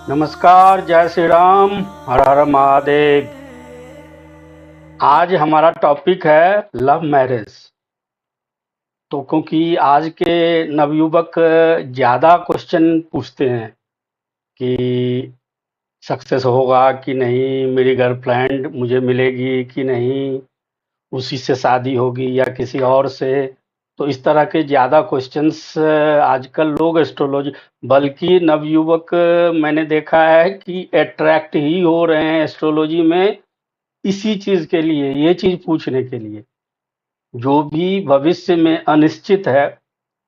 नमस्कार, जय श्री राम, हर हर महादेव। आज हमारा टॉपिक है लव मैरिज। तो क्योंकि आज के नवयुवक ज़्यादा क्वेश्चन पूछते हैं कि सक्सेस होगा कि नहीं, मेरी गर्लफ्रेंड मुझे मिलेगी कि नहीं, उसी से शादी होगी या किसी और से। तो इस तरह के ज़्यादा क्वेश्चंस आजकल लोग एस्ट्रोलॉजी, बल्कि नवयुवक मैंने देखा है कि अट्रैक्ट ही हो रहे हैं एस्ट्रोलॉजी में इसी चीज़ के लिए, ये चीज़ पूछने के लिए। जो भी भविष्य में अनिश्चित है,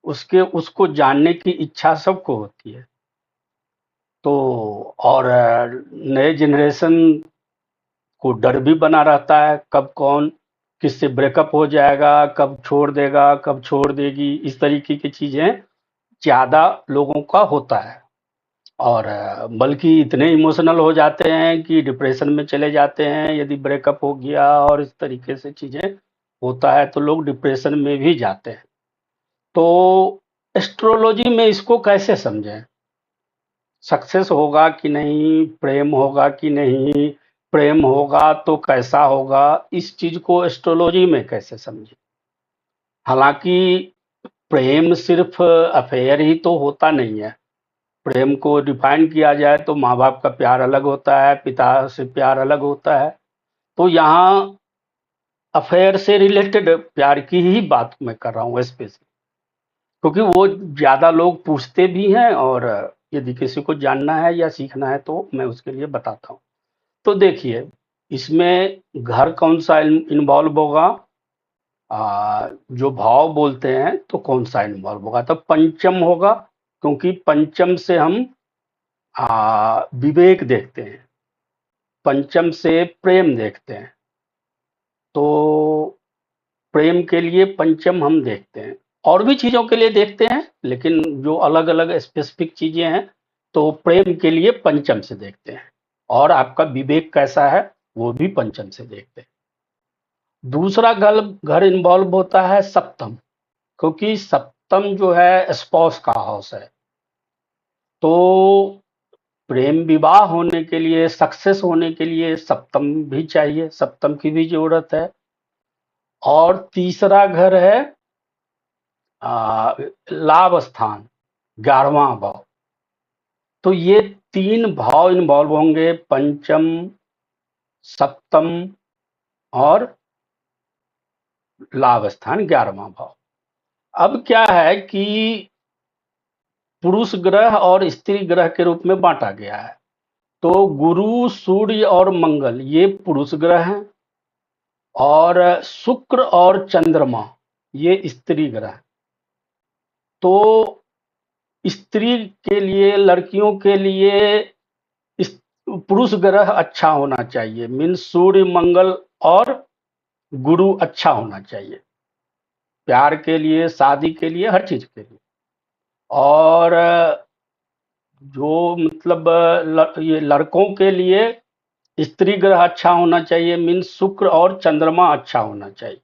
उसके उसको जानने की इच्छा सबको होती है। तो और नए जनरेशन को डर भी बना रहता है, कब कौन किससे ब्रेकअप हो जाएगा, कब छोड़ देगा, कब छोड़ देगी, इस तरीके की चीज़ें ज़्यादा लोगों का होता है। और बल्कि इतने इमोशनल हो जाते हैं कि डिप्रेशन में चले जाते हैं यदि ब्रेकअप हो गया, और इस तरीके से चीज़ें होता है तो लोग डिप्रेशन में भी जाते हैं। तो एस्ट्रोलॉजी में इसको कैसे समझें? सक्सेस होगा कि नहीं, प्रेम होगा कि नहीं, प्रेम होगा तो कैसा होगा, इस चीज़ को एस्ट्रोलॉजी में कैसे समझें? हालाँकि प्रेम सिर्फ़ अफ़ेयर ही तो होता नहीं है। प्रेम को डिफाइन किया जाए तो माँ-बाप का प्यार अलग होता है, पिता से प्यार अलग होता है। तो यहाँ अफ़ेयर से रिलेटेड प्यार की ही बात मैं कर रहा हूँ स्पेशली, क्योंकि वो ज़्यादा लोग पूछते भी हैं, और यदि किसी को जानना है या सीखना है तो मैं उसके लिए बताता हूँ। तो देखिए, इसमें घर कौन-सा इन्वॉल्व होगा, जो भाव बोलते हैं तो कौन-सा इन्वॉल्व होगा, तो पंचम होगा, क्योंकि पंचम से हम विवेक देखते हैं, पंचम से प्रेम देखते हैं। तो प्रेम के लिए पंचम हम देखते हैं, और भी चीज़ों के लिए देखते हैं, लेकिन जो अलग-अलग स्पेसिफिक चीज़ें हैं, तो प्रेम के लिए पंचम से देखते हैं, और आपका विवेक कैसा है, वो भी पंचम से देखते हैं। दूसरा घर इन्वॉल्व होता है सप्तम, क्योंकि सप्तम जो है स्पाउस का हाउस है। तो प्रेम विवाह होने के लिए, सक्सेस होने के लिए सप्तम भी चाहिए, सप्तम की भी ज़रूरत है। और तीसरा घर है लाभ स्थान, 11वां भाव। तो ये 3 भाव इन्वॉल्व होंगे, पंचम, सप्तम और लाभ स्थान, 11वां भाव। अब क्या है कि पुरुष ग्रह और स्त्री ग्रह के रूप में बांटा गया है। तो गुरु, सूर्य और मंगल ये पुरुष ग्रह हैं, और शुक्र और चंद्रमा ये स्त्री ग्रह। तो स्त्री के लिए, लड़कियों के लिए इस पुरुष ग्रह अच्छा होना चाहिए, मीन्स सूर्य, मंगल और गुरु अच्छा होना चाहिए, प्यार के लिए, शादी के लिए, हर चीज के लिए। और जो मतलब ये लड़कों के लिए स्त्री ग्रह अच्छा होना चाहिए, मीन्स शुक्र और चंद्रमा अच्छा होना चाहिए।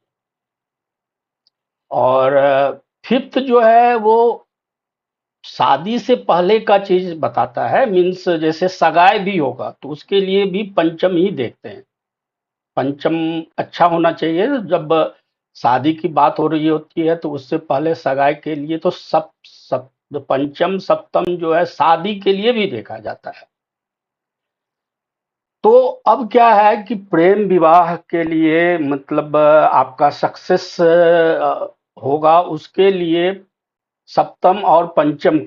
और फिफ्थ जो है वो शादी से पहले का चीज बताता है, मीन्स जैसे सगाई भी होगा तो उसके लिए भी पंचम ही देखते हैं। पंचम अच्छा होना चाहिए, जब शादी की बात हो रही होती है तो उससे पहले सगाई के लिए तो सब पंचम सप्तम जो है शादी के लिए भी देखा जाता है। तो अब क्या है कि प्रेम विवाह के लिए मतलब आपका सक्सेस होगा, उसके लिए सप्तम और पंचम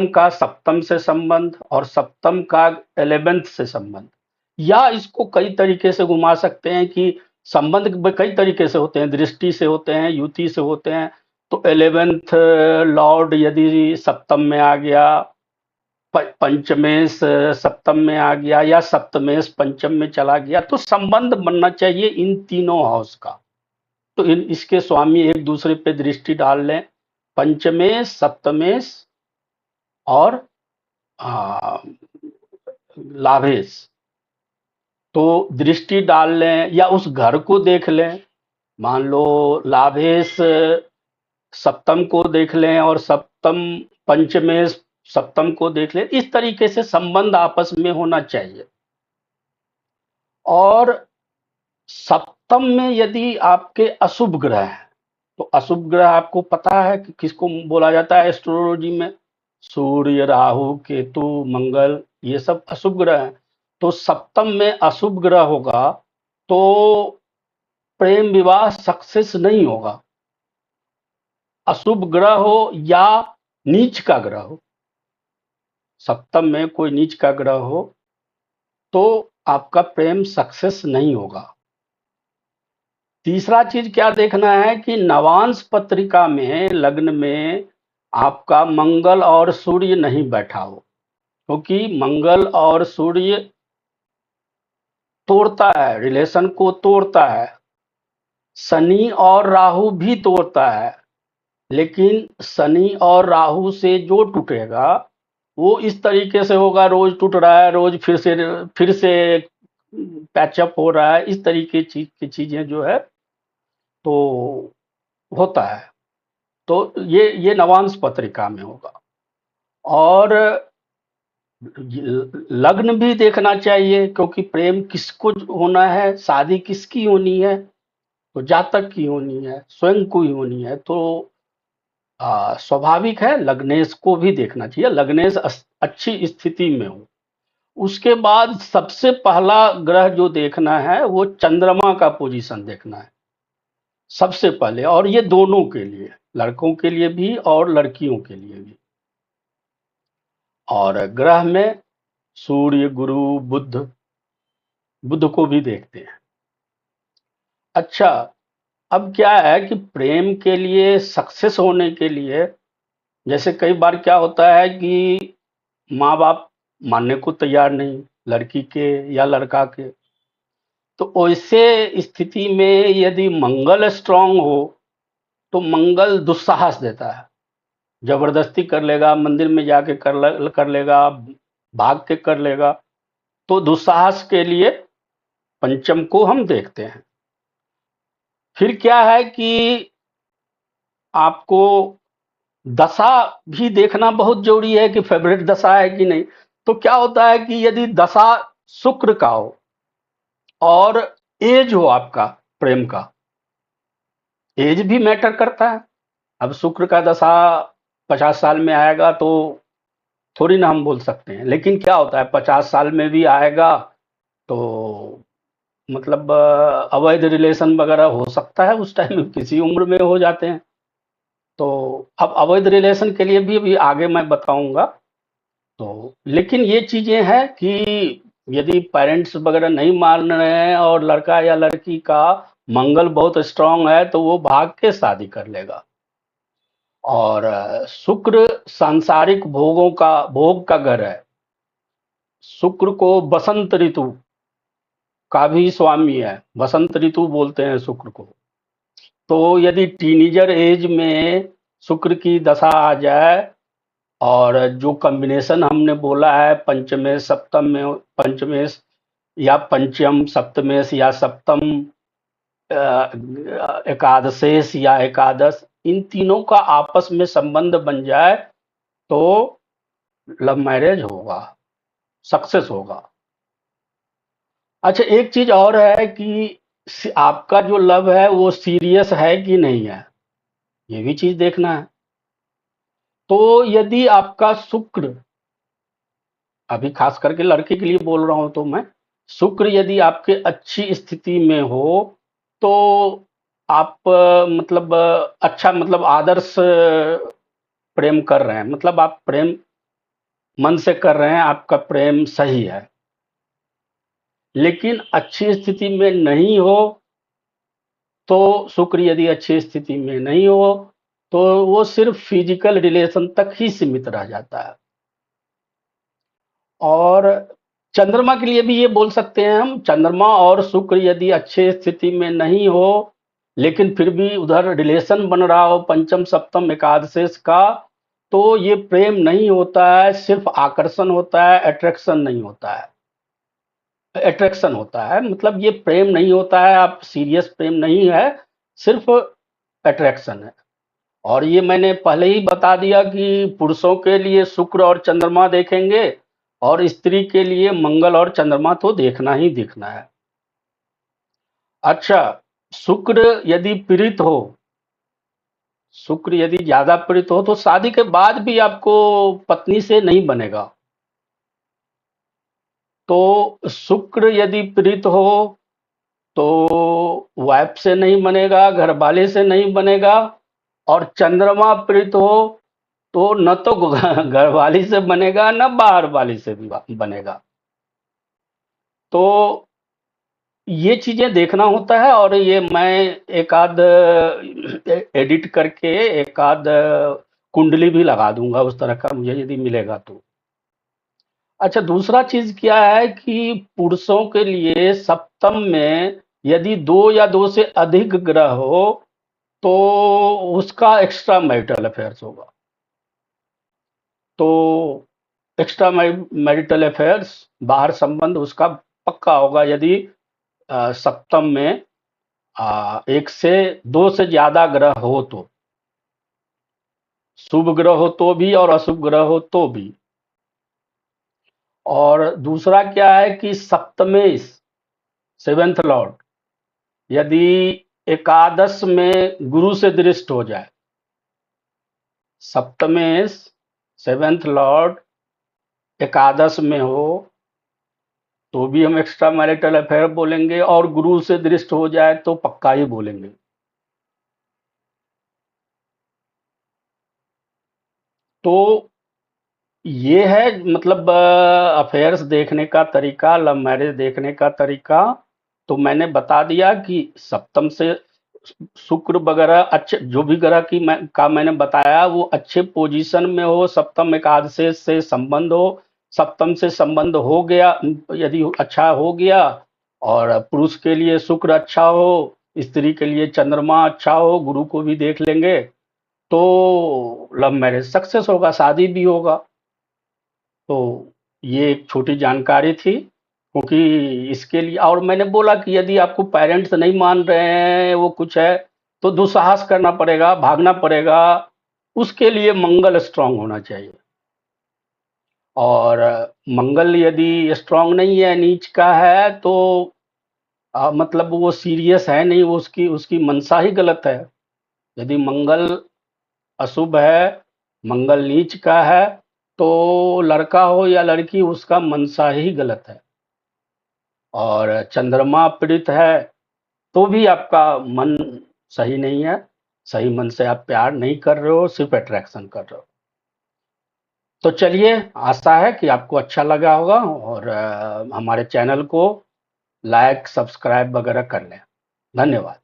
का सप्तम से संबंध, और सप्तम का 11th से संबंध, या इसको कई तरीके से घुमा सकते हैं कि संबंध कई तरीके से होते हैं, दृष्टि से होते हैं, युति से होते हैं। तो 11th लॉर्ड यदि सप्तम में आ गया, पंचमेश सप्तम में आ गया, या सप्तमेश पंचम में चला गया, तो संबंध बनना चाहिए इन तीनों हाउस का। तो इसके स्वामी एक दूसरे पे दृष्टि डाल लें, पंचमेश, सप्तमेश और आ, लाभेश। तो दृष्टि डाल लें या उस घर को देख लें, मान लो लाभेश सप्तम को देख लें और सप्तम पंचमेश सप्तम को देख ले, इस तरीके से संबंध आपस में होना चाहिए। और सप्तम में यदि आपके अशुभ ग्रह हैं, तो अशुभ ग्रह आपको पता है कि किसको बोला जाता है एस्ट्रोलॉजी में? सूर्य, राहु, केतु, मंगल, ये सब अशुभ ग्रह हैं। तो सप्तम में अशुभ ग्रह होगा तो प्रेम विवाह सक्सेस नहीं होगा। अशुभ ग्रह हो या नीच का ग्रह हो, सप्तम में कोई नीच का ग्रह हो तो आपका प्रेम सक्सेस नहीं होगा। तीसरा चीज क्या देखना है कि नवांश पत्रिका में लग्न में आपका मंगल और सूर्य नहीं बैठा हो, क्योंकि मंगल और सूर्य तोड़ता है, रिलेशन को तोड़ता है। शनि और राहु भी तोड़ता है, लेकिन शनि और राहु से जो टूटेगा वो इस तरीके से होगा, रोज टूट रहा है, रोज फिर से पैचअप हो रहा है, इस तरीके की चीजें जो है तो होता है। तो ये नवांश पत्रिका में होगा। और लग्न भी देखना चाहिए, क्योंकि प्रेम किसको होना है, शादी किसकी होनी है, तो जातक की होनी है, स्वयं को ही होनी है। तो स्वाभाविक है लग्नेश को भी देखना चाहिए, लग्नेश अच्छी स्थिति में हो। उसके बाद सबसे पहला ग्रह जो देखना है वो चंद्रमा का पोजीशन देखना है सबसे पहले, और ये दोनों के लिए, लड़कों के लिए भी और लड़कियों के लिए भी। और ग्रह में सूर्य, गुरु, बुध, बुध को भी देखते हैं। अच्छा, अब क्या है कि प्रेम के लिए, सक्सेस होने के लिए, जैसे कई बार क्या होता है कि माँ बाप मानने को तैयार नहीं लड़की के या लड़का के, तो वैसे स्थिति में यदि मंगल स्ट्रांग हो तो मंगल दुस्साहस देता है, जबरदस्ती कर लेगा, मंदिर में जाके कर लेगा, भाग के कर लेगा। तो दुस्साहस के लिए पंचम को हम देखते हैं। फिर क्या है कि आपको दशा भी देखना बहुत जरूरी है कि फेवरेट दशा है कि नहीं। तो क्या होता है कि यदि दशा शुक्र का हो और एज हो आपका प्रेम का, एज भी मैटर करता है। अब शुक्र का दशा 50 साल में आएगा तो थोड़ी ना हम बोल सकते हैं, लेकिन क्या होता है 50 साल में भी आएगा तो मतलब अवैध रिलेशन वगैरह हो सकता है, उस टाइम किसी उम्र में हो जाते हैं। तो अब अवैध रिलेशन के लिए भी अभी आगे मैं बताऊंगा। तो लेकिन ये चीजें हैं कि यदि पेरेंट्स वगैरह नहीं मान रहे हैं और लड़का या लड़की का मंगल बहुत स्ट्रांग है तो वो भाग के शादी कर लेगा। और शुक्र सांसारिक भोग का घर है। शुक्र को बसंत ऋतु का भी स्वामी है, बसंत ऋतु बोलते हैं शुक्र को। तो यदि टीनेजर एज में शुक्र की दशा आ जाए, और जो कॉम्बिनेशन हमने बोला है पंचमेश सप्तम में, पंचमेश या पंचम, सप्तमेश या सप्तम, एकादशेश या एकादश, इन तीनों का आपस में संबंध बन जाए तो लव मैरिज होगा, सक्सेस होगा। अच्छा, एक चीज और है कि आपका जो लव है वो सीरियस है कि नहीं है, ये भी चीज देखना है। तो यदि आपका शुक्र, अभी खास करके लड़के के लिए बोल रहा हूं, तो मैं शुक्र यदि आपके अच्छी स्थिति में हो तो आप मतलब अच्छा, मतलब आदर्श प्रेम कर रहे हैं, मतलब आप प्रेम मन से कर रहे हैं, आपका प्रेम सही है। लेकिन अच्छी स्थिति में नहीं हो, तो शुक्र यदि अच्छी स्थिति में नहीं हो तो वो सिर्फ फिजिकल रिलेशन तक ही सीमित रह जाता है। और चंद्रमा के लिए भी ये बोल सकते हैं हम, चंद्रमा और शुक्र यदि अच्छे स्थिति में नहीं हो लेकिन फिर भी उधर रिलेशन बन रहा हो पंचम सप्तम एकादशेश का, तो ये प्रेम नहीं होता है, सिर्फ आकर्षण होता है, अट्रैक्शन नहीं होता है। अट्रैक्शन होता है मतलब ये प्रेम नहीं होता है, आप सीरियस प्रेम नहीं है, सिर्फ अट्रैक्शन है। और ये मैंने पहले ही बता दिया कि पुरुषों के लिए शुक्र और चंद्रमा देखेंगे और स्त्री के लिए मंगल और चंद्रमा तो देखना ही देखना है। अच्छा, शुक्र यदि पीड़ित हो, शुक्र यदि ज्यादा पीड़ित हो तो शादी के बाद भी आपको पत्नी से नहीं बनेगा। तो शुक्र यदि पीड़ित हो तो वाइफ से नहीं बनेगा, घरवाले से नहीं बनेगा, और चंद्रमा पीड़ित हो तो न तो घरवाली से बनेगा न बाहर वाली से भी बनेगा। तो ये चीजें देखना होता है, और ये मैं एक आध एडिट करके एक आध कुंडली भी लगा दूंगा उस तरह का, मुझे यदि मिलेगा तो। अच्छा, दूसरा चीज क्या है कि पुरुषों के लिए सप्तम में यदि दो या दो से अधिक ग्रह हो तो उसका एक्स्ट्रा मैरिटल अफेयर्स होगा। तो एक्स्ट्रा मैरिटल अफेयर्स, बाहर संबंध उसका पक्का होगा यदि सप्तम में एक से दो से ज्यादा ग्रह हो तो, शुभ ग्रह हो तो भी और अशुभ ग्रह हो तो भी। और दूसरा क्या है कि सप्तमेश, सेवेंथ लॉर्ड, यदि एकादश में गुरु से दृष्ट हो जाए, सप्तमेश सेवेंथ लॉर्ड एकादश में हो तो भी हम एक्स्ट्रा मैरिटल अफेयर बोलेंगे, और गुरु से दृष्ट हो जाए तो पक्का ही बोलेंगे। तो ये है मतलब अफेयर्स देखने का तरीका, लव मैरिज देखने का तरीका। तो मैंने बता दिया कि सप्तम से शुक्र वगैरह अच्छे, जो भी ग्रह की मैंने बताया वो अच्छे पोजीशन में हो, सप्तम एकादश से संबंध हो, सप्तम से संबंध हो गया यदि अच्छा हो गया, और पुरुष के लिए शुक्र अच्छा हो, स्त्री के लिए चंद्रमा अच्छा हो, गुरु को भी देख लेंगे, तो लव मैरिज सक्सेस होगा, शादी भी होगा। तो ये एक छोटी जानकारी थी, क्योंकि इसके लिए, और मैंने बोला कि यदि आपको पेरेंट्स नहीं मान रहे हैं, वो कुछ है, तो दुस्साहस करना पड़ेगा, भागना पड़ेगा। उसके लिए मंगल स्ट्रांग होना चाहिए, और मंगल यदि स्ट्रांग नहीं है, नीच का है, तो मतलब वो सीरियस है नहीं, वो उसकी उसकी मनसा ही गलत है। यदि मंगल अशुभ है, मंगल नीच का है, तो लड़का हो या लड़की उसका मनसा ही गलत है। और चंद्रमा पीड़ित है तो भी आपका मन सही नहीं है, सही मन से आप प्यार नहीं कर रहे हो, सिर्फ अट्रैक्शन कर रहे हो। तो चलिए, आशा है कि आपको अच्छा लगा होगा, और हमारे चैनल को लाइक सब्सक्राइब वगैरह कर लें। धन्यवाद।